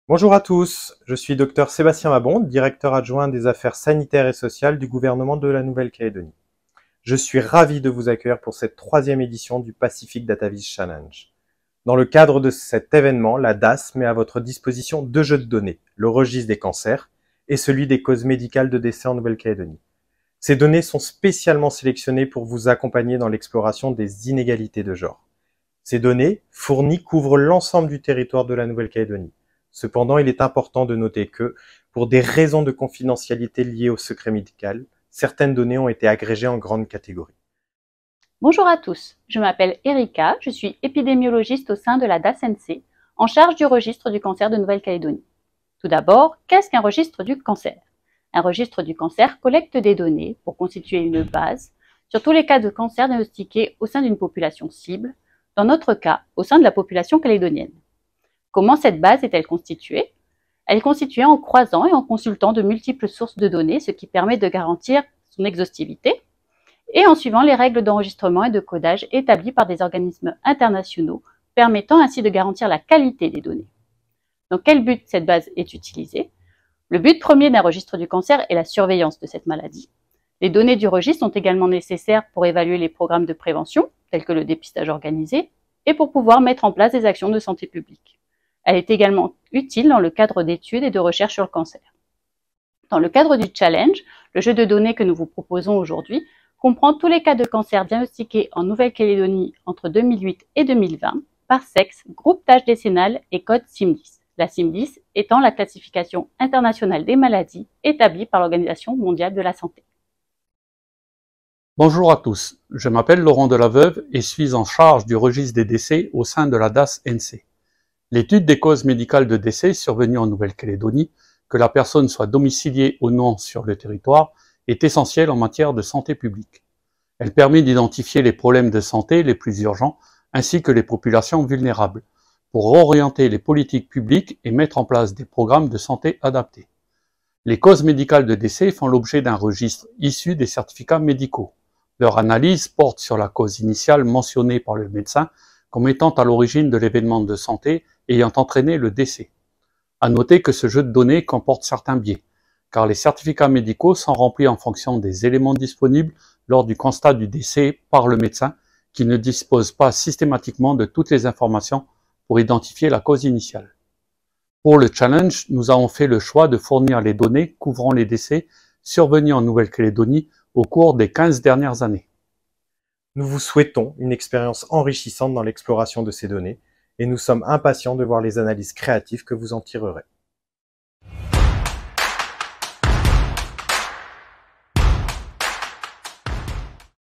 Bonjour à tous, je suis Dr Sébastien Mabon, directeur adjoint des affaires sanitaires et sociales du gouvernement de la Nouvelle-Calédonie. Je suis ravi de vous accueillir pour cette troisième édition du Pacific Dataviz Challenge. Dans le cadre de cet événement, la DAS met à votre disposition deux jeux de données, le registre des cancers et celui des causes médicales de décès en Nouvelle-Calédonie. Ces données sont spécialement sélectionnées pour vous accompagner dans l'exploration des inégalités de genre. Ces données fournies couvrent l'ensemble du territoire de la Nouvelle-Calédonie. Cependant, il est important de noter que, pour des raisons de confidentialité liées au secret médical, certaines données ont été agrégées en grandes catégories. Bonjour à tous, je m'appelle Erika, je suis épidémiologiste au sein de la DAS-NC, en charge du registre du cancer de Nouvelle-Calédonie. Tout d'abord, qu'est-ce qu'un registre du cancer? Un registre du cancer collecte des données pour constituer une base sur tous les cas de cancer diagnostiqués au sein d'une population cible, dans notre cas, au sein de la population calédonienne. Comment cette base est-elle constituée? Elle est constituée en croisant et en consultant de multiples sources de données, ce qui permet de garantir son exhaustivité, et en suivant les règles d'enregistrement et de codage établies par des organismes internationaux, permettant ainsi de garantir la qualité des données. Dans quel but cette base est utilisée? Le but premier d'un registre du cancer est la surveillance de cette maladie. Les données du registre sont également nécessaires pour évaluer les programmes de prévention, tels que le dépistage organisé, et pour pouvoir mettre en place des actions de santé publique. Elle est également utile dans le cadre d'études et de recherche sur le cancer. Dans le cadre du challenge, le jeu de données que nous vous proposons aujourd'hui comprend tous les cas de cancer diagnostiqués en Nouvelle-Calédonie entre 2008 et 2020 par sexe, groupe d'âge décennal et code CIM10. La CIM10 étant la classification internationale des maladies établie par l'Organisation mondiale de la santé. Bonjour à tous, je m'appelle Laurent Delaveuve et suis en charge du registre des décès au sein de la DAS-NC. L'étude des causes médicales de décès survenues en Nouvelle-Calédonie, que la personne soit domiciliée ou non sur le territoire, est essentielle en matière de santé publique. Elle permet d'identifier les problèmes de santé les plus urgents ainsi que les populations vulnérables, pour orienter les politiques publiques et mettre en place des programmes de santé adaptés. Les causes médicales de décès font l'objet d'un registre issu des certificats médicaux. Leur analyse porte sur la cause initiale mentionnée par le médecin comme étant à l'origine de l'événement de santé ayant entraîné le décès. À noter que ce jeu de données comporte certains biais, car les certificats médicaux sont remplis en fonction des éléments disponibles lors du constat du décès par le médecin, qui ne dispose pas systématiquement de toutes les informations pour identifier la cause initiale. Pour le challenge, nous avons fait le choix de fournir les données couvrant les décès survenus en Nouvelle-Calédonie au cours des 15 dernières années. Nous vous souhaitons une expérience enrichissante dans l'exploration de ces données et nous sommes impatients de voir les analyses créatives que vous en tirerez.